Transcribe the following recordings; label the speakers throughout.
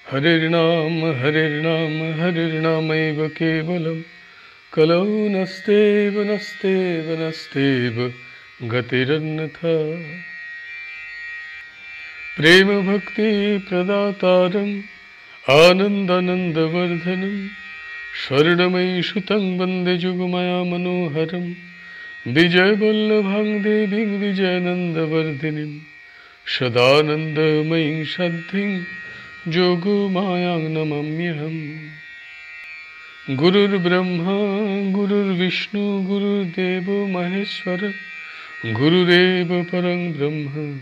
Speaker 1: हरिर्नाम हरिर्नामैव केवलं कलौ नस्तेव नस्तेव नस्तेव गतिरन्यथा। प्रेम भक्ति प्रदातारम् आनन्दानन्दवर्धनं स्वर्णमयी सुतं वन्दे जुगमाया मनोहरं विजयवल्लभां देवीं विजयानन्दवर्धिनीं सदानन्दमयीं शान्तिं जोगमायां नमाम्यहम्। गुरुर्ब्रह्मा गुरुर्विष्णु गुरुर्देवो महेश्वर गुरुरेव परं ब्रह्म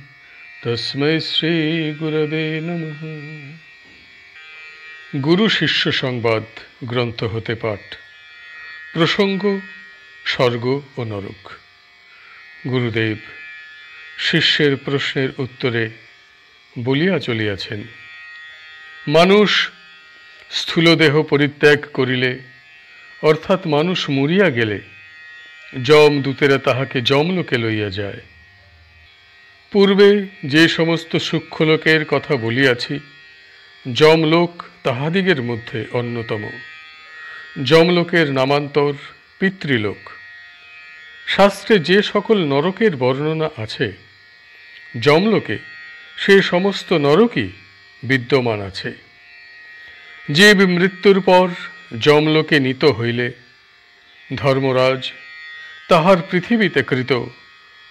Speaker 1: तस्मै श्री गुरवे नमः। गुरु शिष्य संवाद ग्रंथ होते पाठ। प्रसंग स्वर्ग और नरक। गुरुदेव शिष्येर प्रश्नेर उत्तरे बलिया चलियाछेन, मानुष स्थूल देह परित्याग करिले अर्थात मानुष मरिया गेले जमदूतेरा ताहाके जमलोके लइया जाय। पूर्वे जे समस्त सूक्ष्मलोकेर कथा बलियाछि जमलोक ताहादिगेर मध्य अन्यतम। जमलोकेर नामान्तर पितृलोक। शास्त्रे जे सकल नरकेर वर्णना आछे जमलोके से समस्त नरकई विद्यमान आछे। जीव मृत्युर पर जमलोके नीत हইলে धर्मराज ताहार पृथिवीते कृत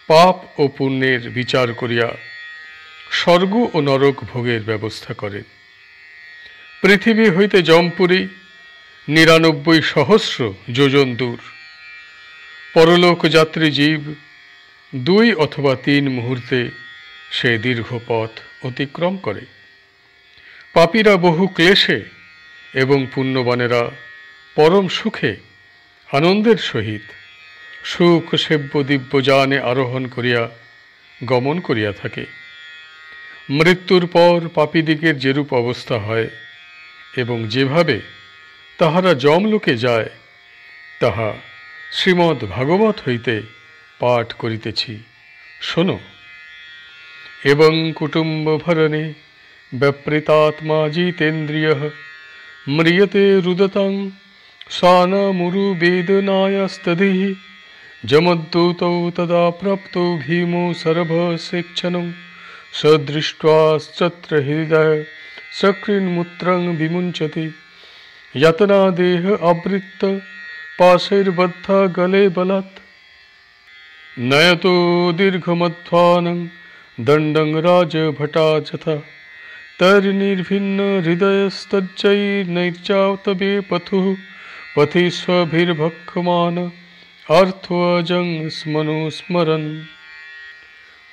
Speaker 1: पाप और पुण्येर विचार करिया स्वर्ग और नरक भोगेर व्यवस्था करें। पृथिवी हईते जमपुरी 99 सहस्र योजन दूर। परलोक यात्री जीव 2 अथवा 3 मुहूर्ते से दीर्घ पथ अतिक्रम करे। पापीरा बहु क्लेशे एवं पुण्यवानेरा परम सुखे आनंदेर सहित सुख सेव्य दिव्य जाने आरोहण करिया गमन करिया थाके। मृत्युर पर पापीदिगेर जेरूप अवस्था हय एवं जेभावे ताहारा जमलोके जाय ताहा श्रीमद् भागवत हईते पाठ करितेछि, शोनो। एवं कुटुम्ब भरणे व्यपृतात्मा जितेन्द्रियः म्रियते रुदतं सानमुरु वेदनायास्तदिः जमद्दूतौ तदा प्राप्तो भीमो सरभसेक्षणं सदृष्ट्वाश्चत्र हृदय सकृन्मूत्रं विमुञ्चति यातना देह आवृत्त पाशैर्बद्ध गले बलात् नयतो दीर्घमध्वानं दण्डं राजभटा यथा तर्निर्भिन्न हृदयस्तज्जैर्नैर्चातवे पथुः पथि स्वभिर्भक्षमान अर्थोऽजं स्मनुस्मरन्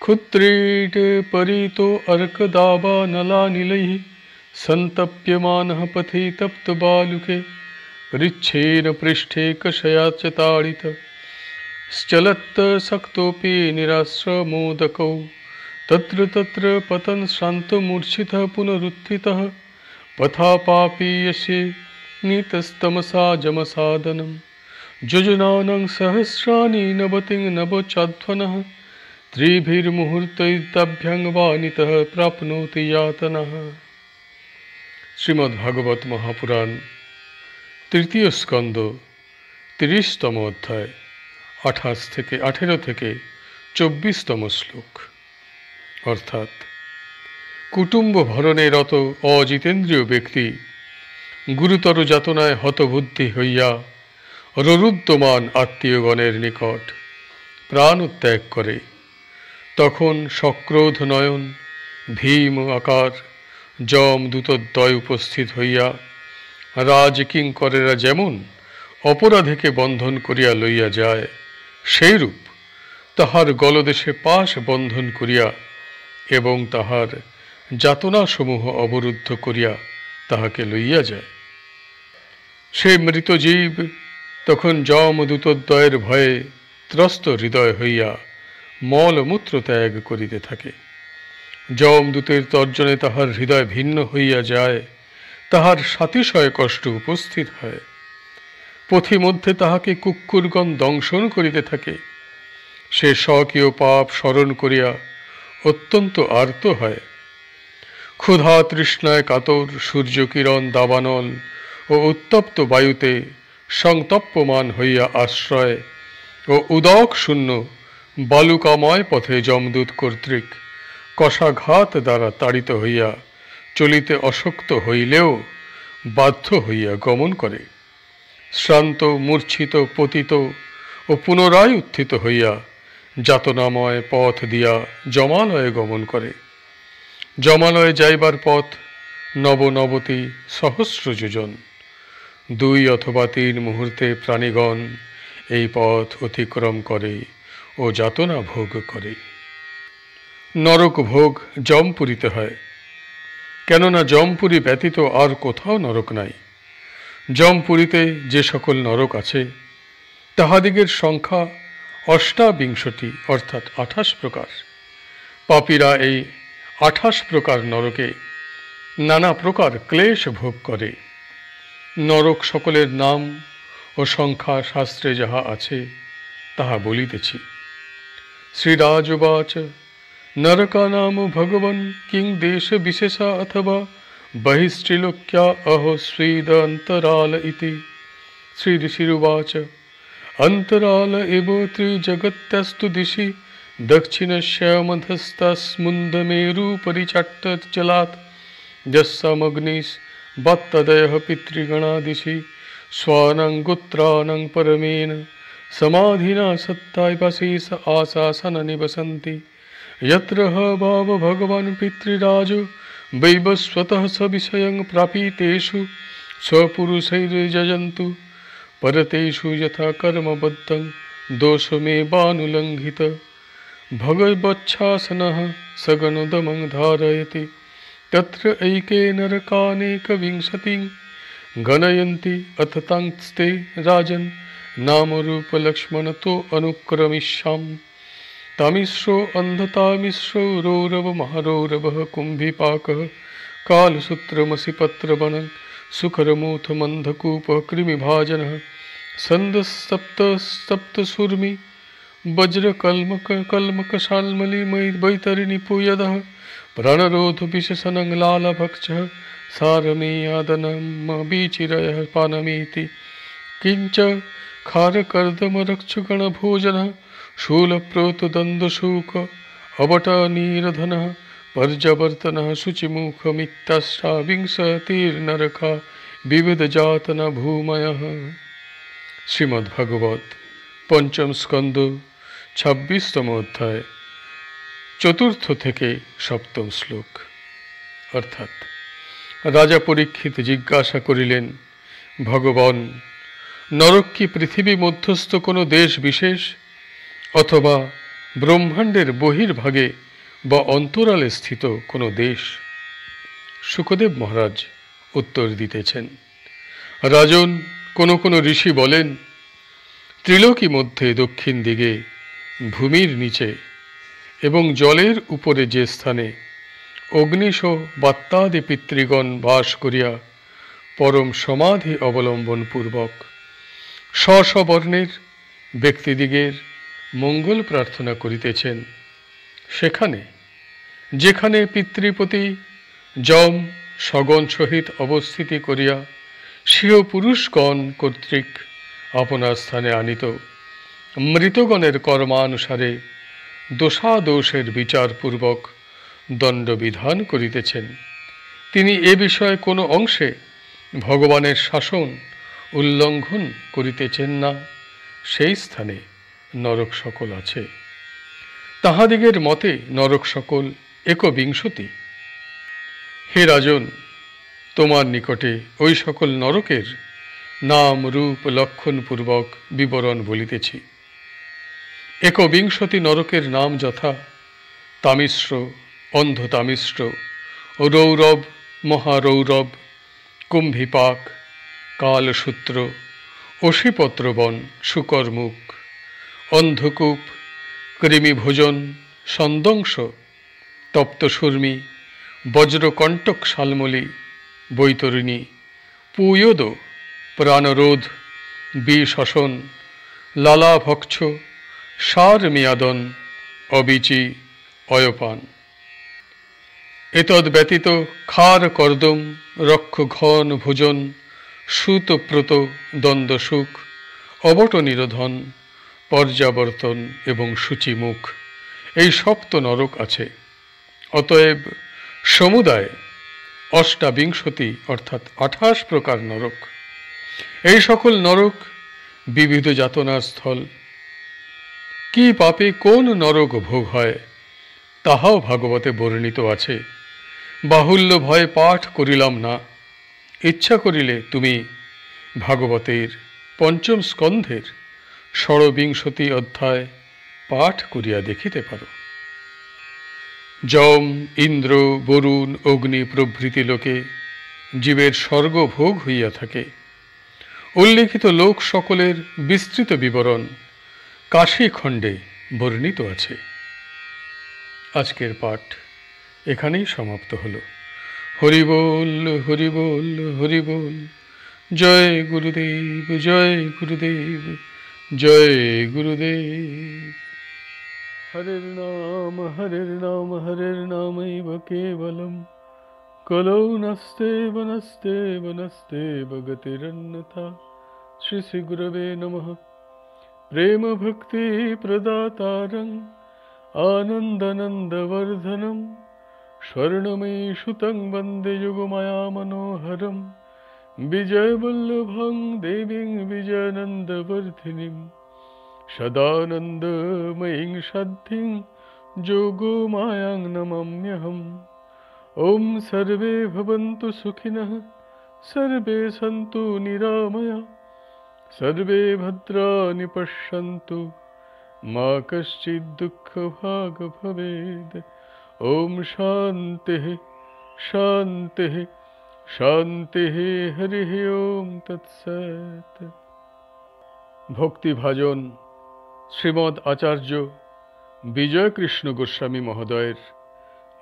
Speaker 1: क्षुद्रेण परितो अर्कदावानलानिलैः सन्तप्यमानः पथि तप्तबालुके पृच्छेन पृष्ठे कषयाच्च ताडितः श्चलत् शक्तोऽपि निराश्रमोदकौ तत्र तत्र पतन् शान्तमूर्छितः पुनरुत्थितः पथा पापीयसे नीतस्तमसा जमसादनं योजनानां सहस्राणि नवतिं नवचाध्वनः त्रिभिर्मुहूर्तैर्ताभ्यां वानितः प्राप्नोति यातनः। श्रीमद्भागवत महापुराण तृतीय स्कंद 30तम अध्याय 28 থেকে 24तम श्लोक। अर्थात कुटुम्ब भरणे रत अजितेन्द्रिय व्यक्ति गुरुतर यातनाय हतबुद्धि हইয়া ররুদ্যমান आत्मीयगणेर निकट प्राणत्याग करे तखन सक्रोध नयन भीम आकार जमदूतद्वय उपस्थित हইয়া राजकिंकरेरा जेमन अपराधीके बंधन करिया लइया जाय सेइरूप ताहार गलदेशे पाश बंधन करिया एवं ताहार यातना समूह अवरुद्ध करिया ताहाके लइया जाय। से मृत जीव तखन जमदूतद्वयेर भये त्रस्त हृदय हইয়া मलमूत्र त्याग करिते थाके। जमदूतेर तर्जने ताहार हृदय भिन्न हইয়া जाय, ताहार सातिशय कष्ट उपस्थित है। पथिमध्ये ताहाके कुक्कुरगण दंशन करिते थाके। से स्वकीय पाप स्मरण करिया अत्यंत आर्त है। ক্ষুধা তৃষ্ণায় কাতর সূর্যকিরণ দাবানল ও উত্তপ্ত বায়ুতে সংতপ্যমান হইয়া আশ্রয় ও উদক শূন্য বালুকাময় পথে যমদূত কর্তৃক কষাঘাত দ্বারা তাড়িত হইয়া চলিতে অশক্ত হইলেও বাধ্য হইয়া গমন করে। শ্রান্ত মূর্ছিত পতিত ও পুনরায় উত্থিত হইয়া যাতনাময় পথ দিয়া যমালয়ে গমন করে। যমালয়ে যাইবার পথ নবনবতী সহস্র যোজন। 2 অথবা 3 মুহূর্তে প্রাণীগণ এই পথ অতিক্রম করে ও যাতনা ভোগ করে। নরক ভোগ যমপুরীতে হয়, কেননা যমপুরী ব্যতীত আর কোথাও নরক নাই। যমপুরীতে যে সকল নরক আছে তাহাদিগের সংখ্যা 28 অর্থাৎ 28 প্রকার। পাপীরা এই 28 প্রকার নরকে নানা প্রকার ক্লেশ ভোগ করে। নরক সকলের নাম ও সংখ্যা শাস্ত্রে যাহা আছে তাহা বলিতেছি। শ্রীরাজবাচ নরকা নাম ভগবন কিং দেশ বিশেষা অথবা বহিশ্চিলোক্যা অহো স্বেদ অন্তরাল ইতি। শ্রী ঋষিরুবাচ অন্তরাল এব ত্রিজগত্যস্তু দিশি দক্ষিণস্যামধস্তস্মুন্দমেরু পরিচট্টজলাৎ যস্যামগ্নিস বত্তদয়ঃ পিতৃগণা দিশি স্বানাং গোত্রানাং পরমেন समाधिना सत्तायपशेष आशासन निवसन्ति यत्र भाव भगवान् पितृराजो वैवस्वतः सविषयं प्रापितेषु स्वपुरुषैर्यजन्तु परतेषु यथा कर्मबद्धं दोषमेवानुलङ्घित भगवच्छासनः सगणोदमं धारयति तत्र ऐके नरकानेकविंशतिं गणयन्ति अथ तांस्ते राजन् नाम रूप लक्ष्मण तो अनुक्रमिष्याम तामिश्रो अंधतामिश्रो रौरव महारौरव कुंभिपाक कालसूत्रमसि पत्रवन सुखरमूथ मंधकूप कृमिभाजन संदसप्त सप्तसूर्मि वज्रकल्मक कल्मक शाल्मली वैतरिणि पूयद प्राणरोध विशेषणं लालभक्षः सारमेयादनम बीचिरयः पानमेति किंच खारकर्दमरक्षगण भोजन शूलप्रोतदन्दशूक अवटनीरधन पर्जवर्तन शुचिमुखमित्तष्टाविंशतिर्नरका विविधजातन भूमयः। श्रीमद्भागवत पंचम स्कंद 26तम अध्याय 4th থেকে 7ম শ্লোক। অর্থাৎ রাজা পরীক্ষিত জিজ্ঞাসা করিলেন, ভগবান, নরক কি পৃথিবী মধ্যস্থ কোনো দেশ বিশেষ অথবা ব্রহ্মাণ্ডের বহির্ভাগে বা অন্তরালে স্থিত কোনো দেশ? শুকদেব মহারাজ উত্তর দিতেছেন, রাজন, কোনো কোনো ঋষি বলেন, ত্রিলোকী মধ্যে দক্ষিণ দিকে ভূমির নিচে এবং জলের উপরে যে স্থানে অগ্নিশ বাত্যাদি পিতৃগণ বাস করিয়া পরম সমাধি অবলম্বন পূর্বক স্বস্ববর্ণের ব্যক্তিদিগের মঙ্গল প্রার্থনা করিতেছেন, সেখানে যেখানে পিতৃপতি যম সগণ সহিত অবস্থিতি করিয়া স্বীয় পুরুষগণ কর্তৃক আপনার স্থানে আনিত মৃতগণের কর্মানুসারে দোষাদোষের বিচারপূর্বক দণ্ডবিধান করিতেছেন, তিনি এ বিষয়ে কোনো অংশে ভগবানের শাসন উল্লঙ্ঘন করিতেছেন না, সেই স্থানে নরক সকল আছে। তাহাদিগের মতে নরক সকল 21। হে রাজন, তোমার নিকটে ওই সকল নরকের নাম রূপ লক্ষণপূর্বক বিবরণ বলিতেছি। 21 নরকের নাম যথা তামিশ্র, অন্ধতামিশ্র, রৌরব, মহারৌরব, কুম্ভিপাক, কালসূত্র, অশিপত্রবন, শুকরমুখ, অন্ধকূপ, কৃমিভোজন, সন্দংশ, তপ্তসূর্মি, বজ্রকণ্টক শালমলি, বৈতরিণী, পুয়োদ, প্রাণরোধ, বিষশন, লালাভক্ষ, সারমেয়াদন, অবিচি, অয়পান। এতদ ব্যতীত খার কর্দম রক্ষ ঘন ভোজন সুতপ্রত দ্বন্দ্ব সুখ অবট নিরোধন পর্যাবর্তন এবং সূচিমুখ এই সপ্ত নরক আছে। অতএব সমুদায় অষ্টাবিংশতি অর্থাৎ 28 প্রকার নরক। এই সকল নরক বিবিধ যাতনার স্থল। কি পাপে কোন নরক ভোগ হয় তাহাও ভাগবতে বর্ণিত আছে। বাহুল্য ভয়ে পাঠ করিলাম না, ইচ্ছা করিলে তুমি ভাগবতের ৫ম স্কন্ধের ১৬বিংশতি অধ্যায় পাঠ করিয়া দেখিতে পারো। যম, ইন্দ্র, বরুণ, অগ্নি প্রভৃতি লোকে জীবের স্বর্গভোগ হইয়া থাকে। উল্লিখিত লোক সকলের বিস্তৃত বিবরণ কাশীখণ্ডে বর্ণিত আছে। আজকের পাঠ এখানেই সমাপ্ত হল। হরি বল, হরি বল, হরি বল। জয় গুরুদেব, জয় গুরুদেব, জয় গুরুদেব। হরের নাম, হরের নাম, হরের নামৈব কেবলম। কলৌ নাস্তেব, নাস্তেব, নাস্তেব গতিরন্যথা। শ্রী শ্রী গুরবে নমঃ। প্রেম ভক্তি প্রদাতারং আনন্দনন্দবর্ধনম স্বর্ণময়ী সুতং বন্দে যুগমায়া মনোহরম। বিজয়বল্লভং দেবীং বিজয়ানন্দবর্ধিনীং সদানন্দময়ীং সাধ্যিং যোগমায়াং নমাম্যহম। ওম সর্বে ভবন্তু সুখিনঃ, সর্বে সন্তু নিরাময়া, সর্বে ভদ্রাণি পশ্যন্তু, মা কশ্চিৎ দুঃখভাগ ভবেৎ। ওম শান্তিঃ শান্তিঃ শান্তিঃ। হরিঃ ওম তৎসৎ। ভক্তিভাজন শ্রীমদ্ আচার্য বিজয়কৃষ্ণ গোস্বামী মহোদয়ের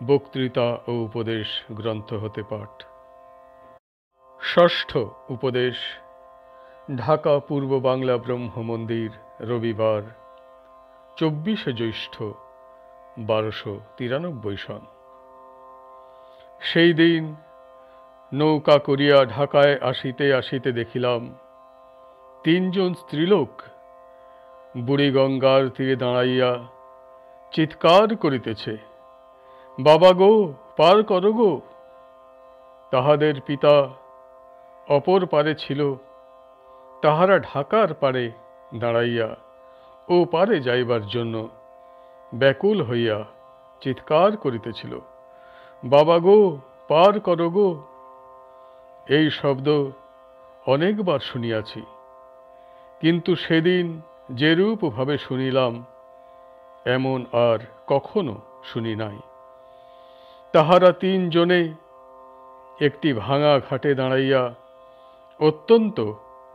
Speaker 1: বক্তৃতা ও উপদেশ গ্রন্থ হতে পাঠ। ষষ্ঠ উপদেশ। ঢাকা পূর্ব বাংলা ব্রহ্ম মন্দির, রবিবার 24শে জ্যৈষ্ঠ 1293 সন। সেই দিন নৌকা করিয়া ঢাকায় আসিতে আসিতে দেখিলাম 3 জন স্ত্রীলোক বুড়িগঙ্গার তীরে দাঁড়াইয়া চিৎকার করিতেছে, বাবা গো, পার করো গো। তাহাদের পিতা অপর পারে ছিল। তাহারা ঢাকার পারে দাঁড়াইয়া ও পারে যাইবার জন্য ব্যাকুল হইয়া চিৎকার করিতেছিল, বাবা গো, পার করো গো। এই শব্দ অনেকবার শুনিয়াছি, কিন্তু সেদিন যেরূপ ভাবে শুনিলাম এমন আর কখনো শুনি নাই। তাহারা 3 জনে একটি ভাঙা ঘাটে দাঁড়াইয়া অত্যন্ত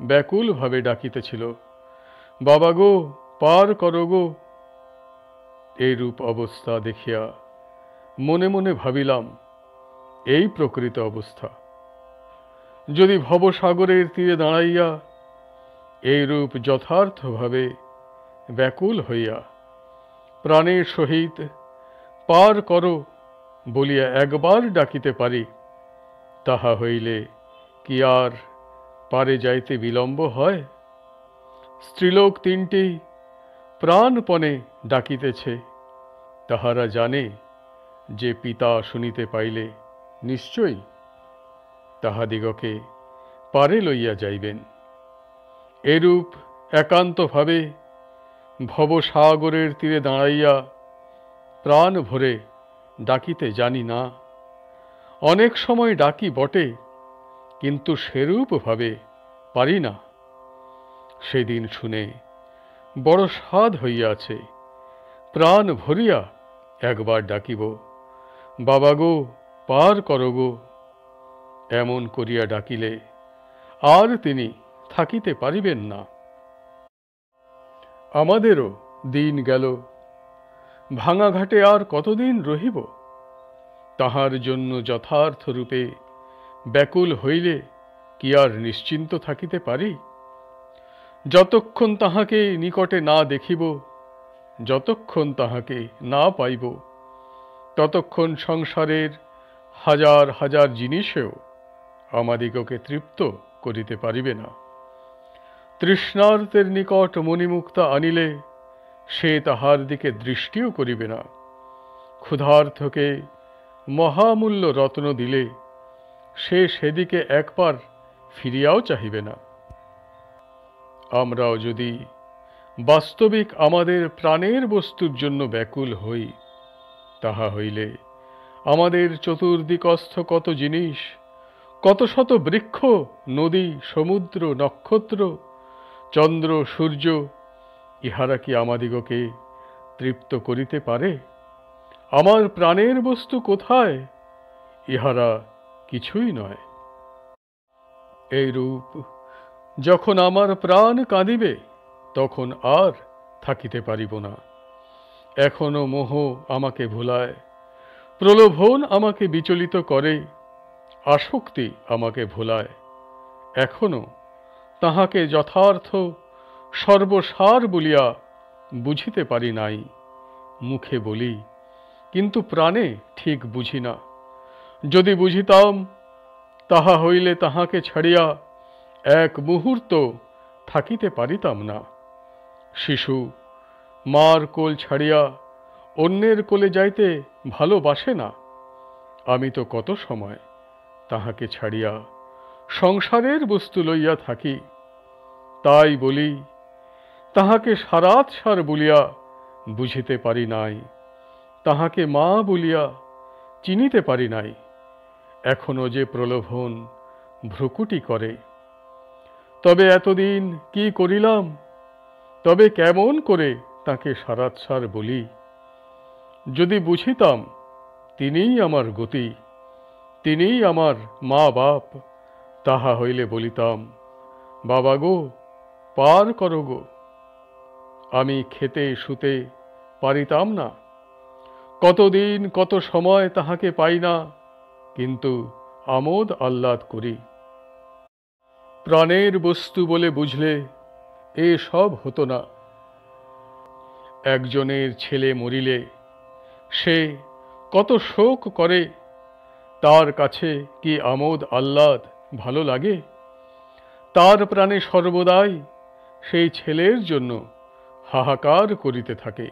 Speaker 1: ব্যাকুলভাবে ডাকিতেছিল, বাবা গো, পার করো গো। এইরূপ অবস্থা দেখিয়া মনে মনে ভাবিলাম, এই প্রকৃত অবস্থা। যদি ভবসাগরের তীরে দাঁড়াইয়া এইরূপ যথার্থভাবে ব্যাকুল হইয়া প্রাণের সহিত পার করো বলিয়া একবার ডাকিতে পারি, তাহা হইলে কি আর পারে যাইতে বিলম্ব হয়? স্ত্রীলোক 3টি প্রাণপণে ডাকিতেছে। তাহারা জানে যে পিতা শুনিতে পাইলে নিশ্চয়ই তাহাদিগকে পারে লইয়া যাইবেন। এরূপ একান্তভাবে ভবসাগরের তীরে দাঁড়াইয়া প্রাণ ভরে ডাকিতে জানি না। অনেক সময় ডাকি বটে, কিন্তু সেরূপভাবে পারি না। সেদিন শুনে বড় সাধ হইয়াছে, প্রাণ ভরিয়া একবার ডাকিব, বাবা গো, পার করো গো। এমন করিয়া ডাকিলে আর তিনি থাকিতে পারিবেন না। আমাদেরও দিন গেল, ভাঙা ঘাটে আর কতদিন রহিব? তাহার জন্য যথার্থ রূপে ব্যাকুল হইলে কি আর নিশ্চিন্ত থাকিতে পারি? যতক্ষণ তাহাকে নিকটে না দেখিব, যতক্ষণ তাহাকে না পাইব, ততক্ষণ সংসারের হাজার হাজার জিনিসেও আমাদিগকে তৃপ্ত করিতে পারিবে না। তৃষ্ণার্তের নিকট মণিমুক্তা আনিলে সে তাহার দিকে দৃষ্টিও করিবে না। ক্ষুধার্থকে মহামূল্য রত্ন দিলে সে সেদিকে একবার ফিরিয়াও চাহিবে না। আমরাও যদি বাস্তবিক আমাদের প্রাণের বস্তুর জন্য ব্যাকুল হই, তাহা হইলে আমাদের চতুর্দিকস্থ কত জিনিস, কত শত বৃক্ষ, নদী, সমুদ্র, নক্ষত্র, চন্দ্র, সূর্য, ইহারা কি আমাদিগকে তৃপ্ত করিতে পারে? আমার প্রাণের বস্তু কোথায়? ইহারা কিছুই নয়। এইরূপ যখন আমার প্রাণ কাঁদিবে, তখন আর থাকিতে পারিব না। এখনো মোহ আমাকে ভুলায়, প্রলোভন আমাকে বিচলিত করে, আসক্তি আমাকে ভোলায়। এখনো তাহাকে যথার্থ সর্বসার বলিয়া বুঝিতে পারি নাই। মুখে বলি, কিন্তু প্রাণে ঠিক বুঝি না। যদি বুঝিতাম, তাহা হইলে তাহাকে ছাড়িয়া এক মুহূর্ত থাকিতে পারিতাম না। শিশু মার কোল ছাড়িয়া অন্যের কোলে যাইতে ভালোবাসে না। আমি তো কত সময় তাহাকে ছাড়িয়া সংসারের বস্তু লইয়া থাকি। তাই বলি, তাহাকে সারাৎসার বলিয়া বুঝিতে পারি নাই, তাহাকে মা বলিয়া চিনিতে পারি নাই। এখনো যে প্রলোভন ভ্রুকুটি করে। তবে এতদিন কি করিলাম? তবে কেমন করে তাকে সারাৎসার বলি? যদি বুঝিতাম তিনিই আমার গতি, তিনিই আমার মা বাপ, তাহা হইলে বলিতাম, বাবা গো, পার করো গো। আমি খেতে শুতে পারিতাম না। কতদিন কত সময় তাহাকে পাই না, কিন্তু আমোদ আহ্লাদ করি। প্রাণের বস্তু বলে বুঝলে এ সব হতো না। একজনের ছেলে মরিলে সে কত শোক করে, তার কাছে কি আমোদ আহ্লাদ ভালো লাগে? তার প্রাণে সর্বদাই সেই ছেলের জন্য হাহাকার করিতে থাকে।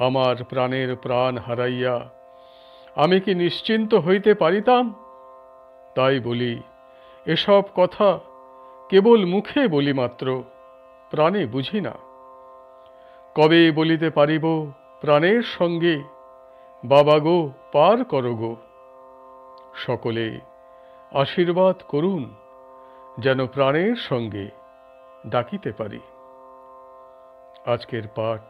Speaker 1: আমার প্রাণের প্রাণ হারাইয়া আমি কি নিশ্চিন্ত হইতে পারিতাম? তাই বলি, এসব কথা কেবল মুখে বলি মাত্র, প্রাণে বুঝি না। কবে বলিতে পারিব প্রাণের সঙ্গে, বাবা গো, পার করো গো? সকলে আশীর্বাদ করুন, যেন প্রাণের সঙ্গে ডাকিতে পারি। আজকের পাঠ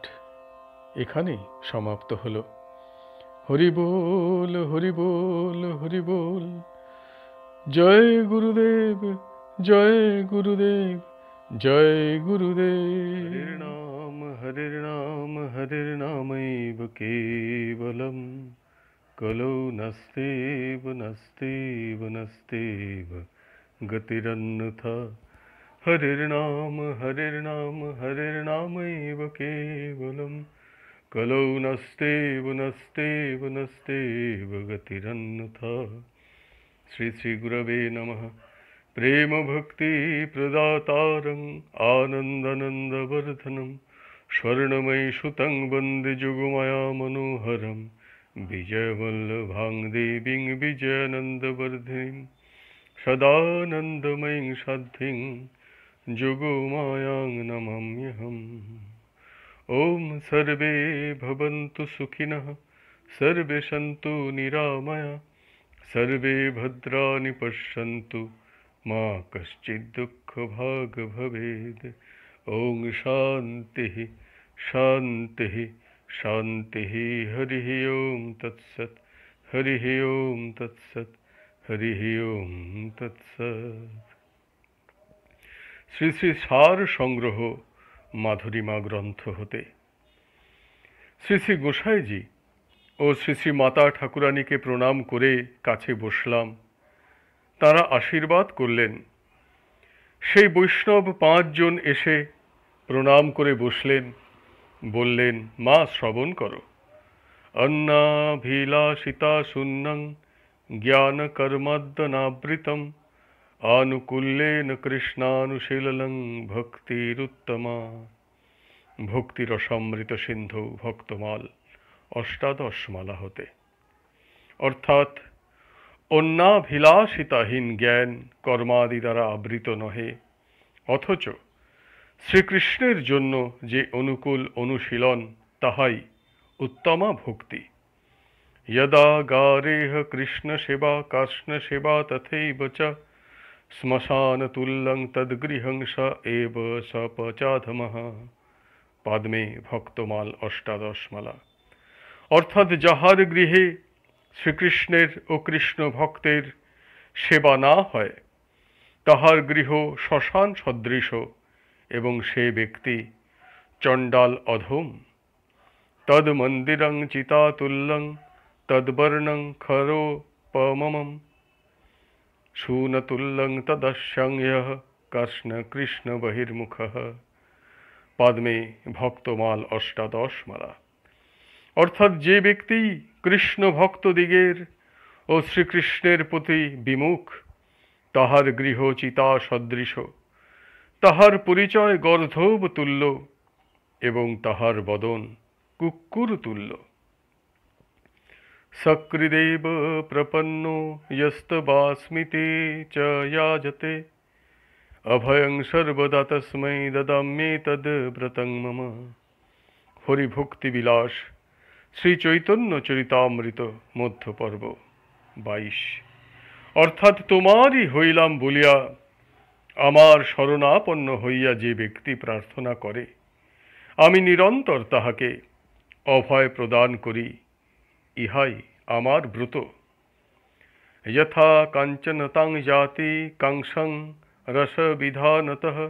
Speaker 1: এখানেই সমাপ্ত হল। হরি বল, হরি বল, হরি বল। জয় গুরুদেব, জয় গুরুদেব, জয় গুরুদেব। হরির নাম হরির নামৈব কেবলম, কলৌ নাস্তেব নাস্তেব নাস্তেব গতিরন্যথা। হরির নাম হরির নামৈব কেবলম, কলৌ নাস্তেব নাস্তেব নাস্তেব গতিরন্যথা। শ্রী শ্রী গুরবে নমঃ। প্রেম ভক্তি প্রদাতারং আনন্দানন্দবর্ধনম স্বর্ণময়ী সুতং বন্দে যুগমায়া মনোহরম বিজয়বল্লভাং দেবীং বিজয়ানন্দবর্ধিনীং সদানন্দময়ীং সাধ্যিং যোগমায়াং নমাম্যহম। ওম সর্বে ভবন্তু সুখিনঃ, সর্বে সন্তু নিরাময়া, সর্বে ভদ্রাণি পশ্যন্তু, মা কশ্চিৎ দুঃখভাগ ভবেৎ। ওং শান্তিঃ শান্তিঃ শান্তিঃ। হরিঃ ওম তৎসৎ, হরিঃ ওম তৎসৎ, হরিঃ ওম তৎসৎ। শ্রী শ্রী সার সংগ্রহ মাধুরীমা গ্রন্থ হতে শ্রী শ্রী গোসাইজি ও শ্রী শ্রী মাতা ঠাকুরানীকে প্রণাম করে কাছে বসলাম। তারা আশীর্বাদ করলেন। সেই বৈষ্ণব 5 জন এসে প্রণাম করে বসলেন। বললেন, মা শ্রবণ করো। অন্নাভিলাষিতা শূন্যং জ্ঞানকর্মদ্দনাবৃতম আনুকূল্যেন কৃষ্ণানুশীলনং ভক্তিরুত্তমা। ভক্তিরসামৃত সিন্ধু ভক্তমাল অষ্টাদশ মালা হতে। অর্থাৎ অন্যাভিলাষিতাহীন জ্ঞান কর্মাদি দ্বারা আবৃত নহে, অথচ শ্রীকৃষ্ণের জন্য যে অনুকূল অনুশীলন তাহাই উত্তমা ভক্তি। यदा गारेह कृष्ण सेवा कृष्ण सेवा तथैव च শ্মশানতুল্যং তদ্গৃহং স এব সপচাধমঃ। পাদ্মে ভক্তমাল অষ্টাদশ মালা। অর্থাৎ যাহার গৃহে শ্রীকৃষ্ণের ও কৃষ্ণ ভক্তের সেবা না হয় তাহার গৃহ শ্মশান সদৃশ এবং সে ব্যক্তি চণ্ডাল অধম। তদ মন্দিরং চিতাতুল্যং তদ্বর্ণং খরোপমম শূনতুল্যং তদস্যং ইহ কৃষ্ণ কৃষ্ণ বহির্মুখঃ। পাদ্মে ভক্তমাল অষ্টাদশ মালা। অর্থাৎ যে ব্যক্তি কৃষ্ণ ভক্তদিগের ও শ্রীকৃষ্ণের প্রতি বিমুখ তাহার গৃহ চিতা সদৃশ, তাহার পরিচয় গর্ধব তুল্য এবং তাহার বদন কুক্কুর তুল্য। সকৃদেব প্রপন্নো যস্তবাস্মিতে চ ইয়াজতে অভয়ং সর্বদা তস্मै দদাম্যেতদ ব্রতং মম। হরিভক্তি বিলাস শ্রী চৈতন্য চরিতামৃত মধ্য পর্ব 22। অর্থাৎ তোমারই হইলাম বলিয়া আমার শরণাপন্ন হইয়া যে ব্যক্তি প্রার্থনা করে আমি নিরন্তর তাহাকে অভয় প্রদান করি, ইহাই আমার ব্রত। যথা কাঞ্চনতাং জাতি কাংসং রসবিধানতঃ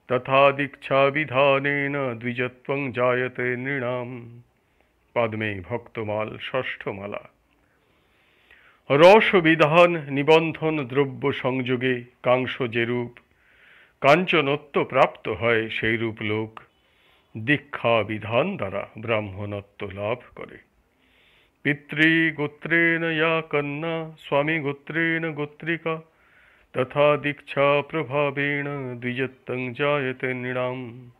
Speaker 1: তথা দীক্ষা বিধানেন দ্বিজত্বং জায়তে নৃণাম। পাদ্মে ভক্তমাল ষষ্ঠ মালা। রস বিধান নিবন্ধন দ্রব্য সংযোগে কাংস যেরূপ কাঞ্চনত্ব প্রাপ্ত হয় সেইরূপ লোক দীক্ষা বিধান দ্বারা ব্রাহ্মণত্ব লাভ করে। পিতৃগোত্রেণ ইয়া কন্যা স্বামী গোত্রেণ গোত্রিকা তথা দীক্ষা প্রভাবেণ দ্বিজত্বং জায়তে নৃণাম।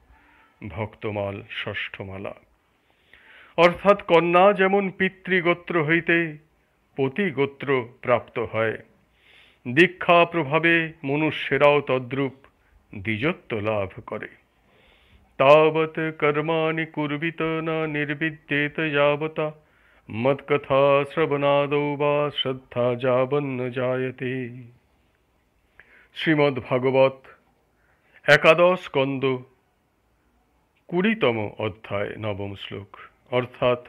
Speaker 1: ভক্তমাল ষষ্ঠ মালা। অর্থাৎ কন্যা যেমন পিতৃগোত্র হইতে পতিগোত্র প্রাপ্ত হয়, দীক্ষা প্রভাবে মনুষ্যেরাও তদ্রূপ দ্বিজত্ব লাভ করে। তাবৎ কর্মাণি কুর্বিত না নির্বিদ্যেত যাবতা মৎকথা শ্রবণাদৌ বা শ্রদ্ধা যাবন্ন জায়তে। শ্রীমদ্ ভাগবত একাদশ স্কন্দ 20তম অধ্যায় 9ম শ্লোক। অর্থাৎ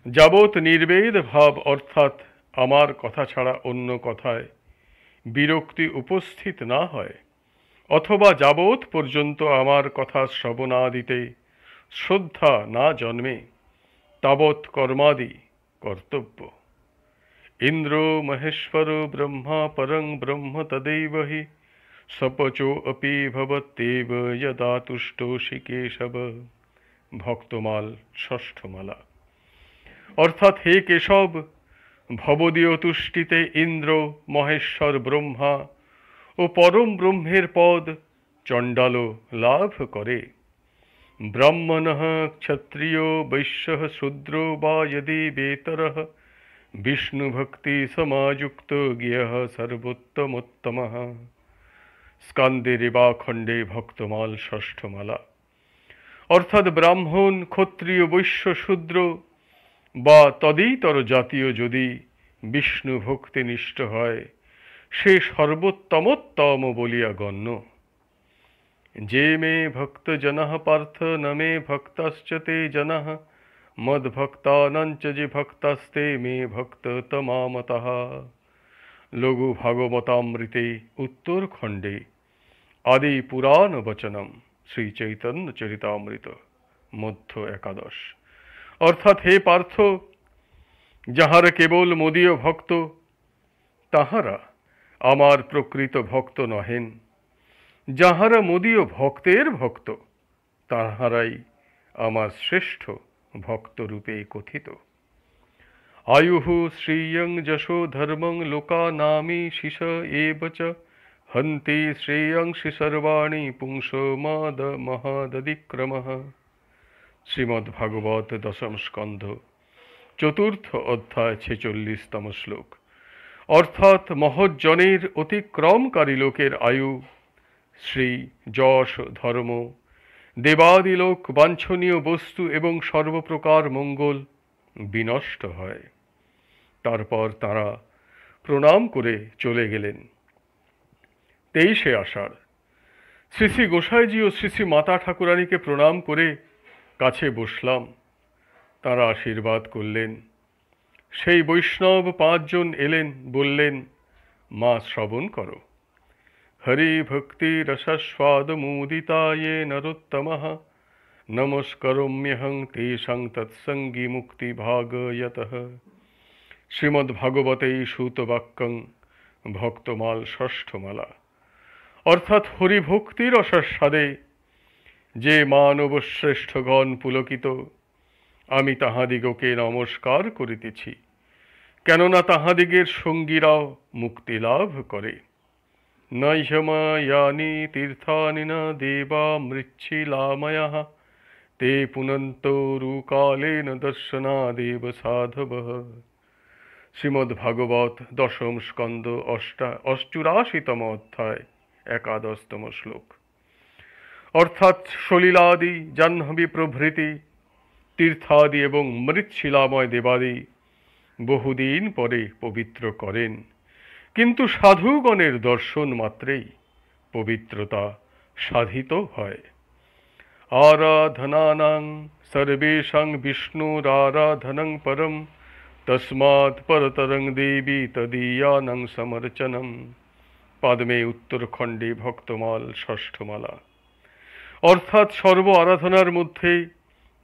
Speaker 1: যাবৎ নির্বেদ ভাব অর্থাৎ আমার কথা ছাড়া অন্য কথায় বিরক্তি উপস্থিত না হয়, অথবা যাবৎ পর্যন্ত আমার কথা শ্রবণাদিতে শ্রদ্ধা না জন্মে তাবৎ কর্মাদি কর্তব্য। ইন্দ্র মহেশ্বর ব্রহ্মা পরং ব্রহ্ম তদেব হি সপচো অপি ভবত্যেব যদা তুষ্টোষি কেশব। ভক্তমাল ষষ্ঠ মালা। অর্থাৎ হে কেশব, ভবদীয় তুষ্টিতে ইন্দ্র মহেশ্বর ব্রহ্মা ও পরম ব্রহ্মের পদ চণ্ডাল লাভ করে। ব্রাহ্মণঃ ক্ষত্রিয় বৈশ্যঃ শূদ্র বা যদি বেতরঃ বিষ্ণুভক্তি সমাযুক্ত জ্ঞেয়ঃ সর্বোত্তমোত্তমঃ। স্কন্দে রেবাখণ্ডে ভক্তমাল ষষ্ঠ মালা। অর্থাৎ ব্রাহ্মণ ক্ষত্রিয় বৈশ্য শূদ্র বা তদিতর জাতীয় যদি বিষ্ণু ভক্তি নিষ্ঠ হয় সে সর্বোত্তমোত্তম বলিয়া গণ্য। যে মে ভক্ত জনঃ পার্থ ন মে ভক্তশ্চ তে জনঃ মদ্ভক্তানাঞ্চ যে ভক্তাস্তে মে ভক্ত তমামতঃ। লঘু ভাগবতামৃতে উত্তর খণ্ডে আদি পুরাণ বচনম শ্রী চৈতন্য চরিতামৃত মধ্য একাদশ। অর্থাৎ হে পার্থ, যাহারা কেবল মদীয় ভক্ত তাহারা আমার প্রকৃত ভক্ত নহেন, যাহারা মদীয় ভক্তের ভক্ত তাহারাই আমার শ্রেষ্ঠ ভক্তরূপে কথিত। आयुः श्रियं यशो धर्मं लोकानामीशिष एव च हन्ति श्रेयांसि सर्वाणि पुंसो महदधिक्रमः। শ্রীমদ্ভাগবত দশম স্কন্ধ চতুর্থ অধ্যায় 46তম শ্লোক। অর্থাৎ মহজ্জনের অতিক্রমকারী লোকের আয়ু, শ্রী, যশ, ধর্ম, দেবাদিলোক, বাঞ্ছনীয় বস্তু এবং সর্বপ্রকার মঙ্গল বিনষ্ট হয়। তারপর তাঁরা প্রণাম করে চলে গেলেন। 23শে আষাঢ়। শ্রী শ্রী গোসাইজি ও শ্রী শ্রী মাতা ঠাকুরানীকে প্রণাম করে কাছে বসলাম। তাঁরা আশীর্বাদ করলেন। সেই বৈষ্ণব 5 জন এলেন, বললেন, মা শ্রবণ করো। হরি ভক্তি রসস্বাদ মুদিতায়ে নরোত্তমঃ নমস্করোম্যহং তেষাং তৎসঙ্গী মুক্তি ভাগয়তঃ। শ্রীমদ্ভাগবতে সূতবাক্যং ভক্তমাল ষষ্ঠমালা। অর্থাৎ হরিভক্তির রসস্বাদে যে মানব শ্রেষ্ঠগণ পুলকিত, আমি তাহাদিগকে নমস্কার করিতেছি, কেননা তাহাদিগের সঙ্গীরাও মুক্তি লাভ করে। নৈহমায়ানি তীর্থানি না দেবা মৃচ্ছিলাময়াঃ তে পুনন্তরুকালেন দর্শনাদেব সাধবঃ। শ্রীমদ্ভাগবত দশম স্কন্ধ 84তম অধ্যায় 11তম শ্লোক। অর্থাৎ সলিলাদি, জাহ্নবী প্রভৃতি তীর্থাদি এবং মৃৎশিলাময় দেবাদি বহুদিন পরে পবিত্র করেন, কিন্তু সাধুগণের দর্শন মাত্রেই পবিত্রতা সাধিত হয়। আরাধনানাং সর্বেষাং বিষ্ণুরারাধনং পরম তস্মাৎ পরতরং দেবী তদীয়ানাং সমর্চনম। পাদমে উত্তরখণ্ডে ভক্তমাল ষষ্ঠমালা। অর্থাৎ সর্ব আরাধনার মধ্যে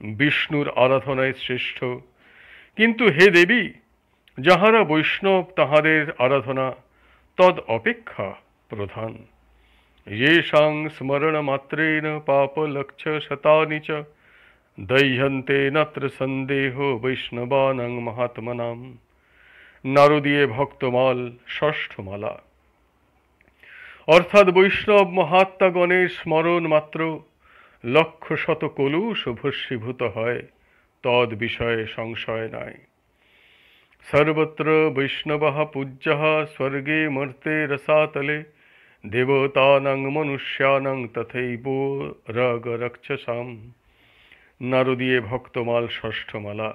Speaker 1: বিষ্ণুর আরাধনায় শ্রেষ্ঠ, কিন্তু হে দেবী, যাহারা বৈষ্ণব তাহাদের আরাধনা তদ অপেক্ষা প্রধান। येषां स्मरणमात्रेण पापलक्षशतानि च दह्यन्ते नत्र सन्देहो বৈষ্ণবানাং মহাত্মনাম। নারদীয় ভক্তমাল ষষ্ঠমালা। অর্থাৎ বৈষ্ণব মহাত্মাগণের স্মরণ মাত্র লক্ষ শত কলুষ ভস্মীভূত হয়, তদ বিষয়ে সংশয় নাই। সর্বত্র বৈষ্ণবঃ পূজ্যঃ স্বর্গে মর্তে রসাতলে দেবতানাং মনুষ্যানাং তথৈব রাগরক্ষসাম। নারদীয় ভক্তমাল ষষ্ঠমালা।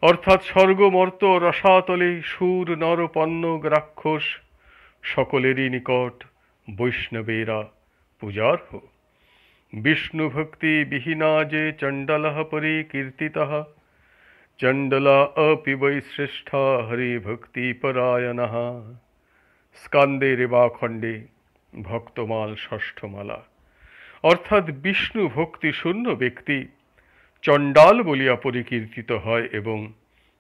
Speaker 1: অর্থাৎ স্বর্গ, মর্ত, রসাতলে সুর, নর, পণ্যগ, রাক্ষস সকলেরই নিকট বৈষ্ণবেরা পূজার্হ। বিষ্ণু ভক্তি বিহীনা যে চণ্ডালঃ পরিকীর্তিতঃ চণ্ডলা অপি বৈ শ্রেষ্ঠা হরিভক্তি পরায়ণঃ। স্কান্দে রেবাখণ্ডে ভক্তমাল ষষ্ঠমালা। অর্থাৎ বিষ্ণু ভক্তি শূন্য ব্যক্তি চণ্ডাল বলিয়া পরিকীর্তিত হয় এবং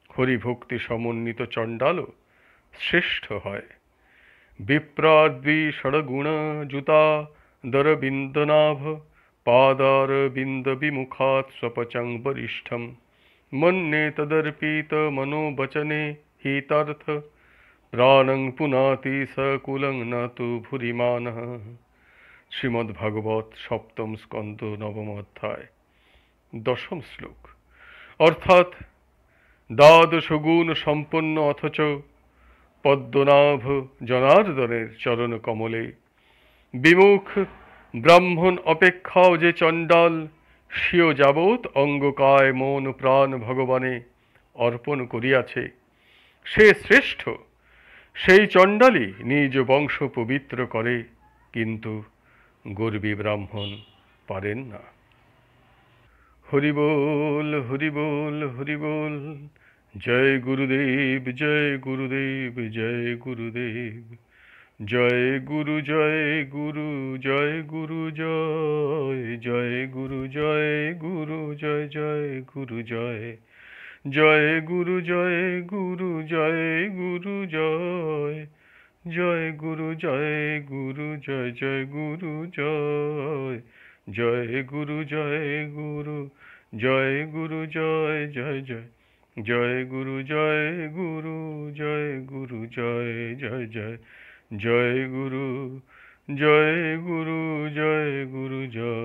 Speaker 1: হরিভক্তি সমন্বিত চণ্ডালও শ্রেষ্ঠ হয়। বিপ্রাদ্বি ষড়গুণ জুতা দরবিন্দনাভ পাদারবিন্দ বিমুখাৎ স্বপচং বরিষ্ঠম মন্যে তদর্পিত মনোবচনে হিতার্থ প্রাণং পুনাতি সকুলং ন তু ভুরিমানঃ। শ্রীমদ্ভাগবত সপ্তম স্কন্ধ নবম অধ্যায় 10ম শ্লোক। অর্থাৎ দ্বাদশ গুণ সম্পন্ন অথচ পদ্মনাভ জনার্দনের চরণ কমলে বিমুখ ব্রাহ্মণ অপেক্ষাও যে চণ্ডাল স্বীয় যাবৎ অঙ্গকায় মন প্রাণ ভগবানে অর্পণ করিয়াছে, সে শ্রেষ্ঠ। সেই চণ্ডালই নিজ বংশ পবিত্র করে, কিন্তু গর্বী ব্রাহ্মণ পারেন না। হরি বল, হরি বল, হরি বল। জয় গুরুদেব, জয় গুরুদেব, জয় গুরুদেব। জয় গুরু, জয় গুরু, জয় গুরু, জয় জয় গুরু, জয় গুরু, জয় জয় গুরু, জয় জয় গুরু, জয় গুরু, জয় গুরু, জয় জয় গুরু, জয় গুরু, জয় জয় গুরু, জয় জয় গুরু, জয় গুরু, জয় গুরু, জয় জয় জয় জয় গুরু জয় গুরু জয় গুরু জয় জয় জয় জয় গুরু জয় গুরু জয় গুরু জয়।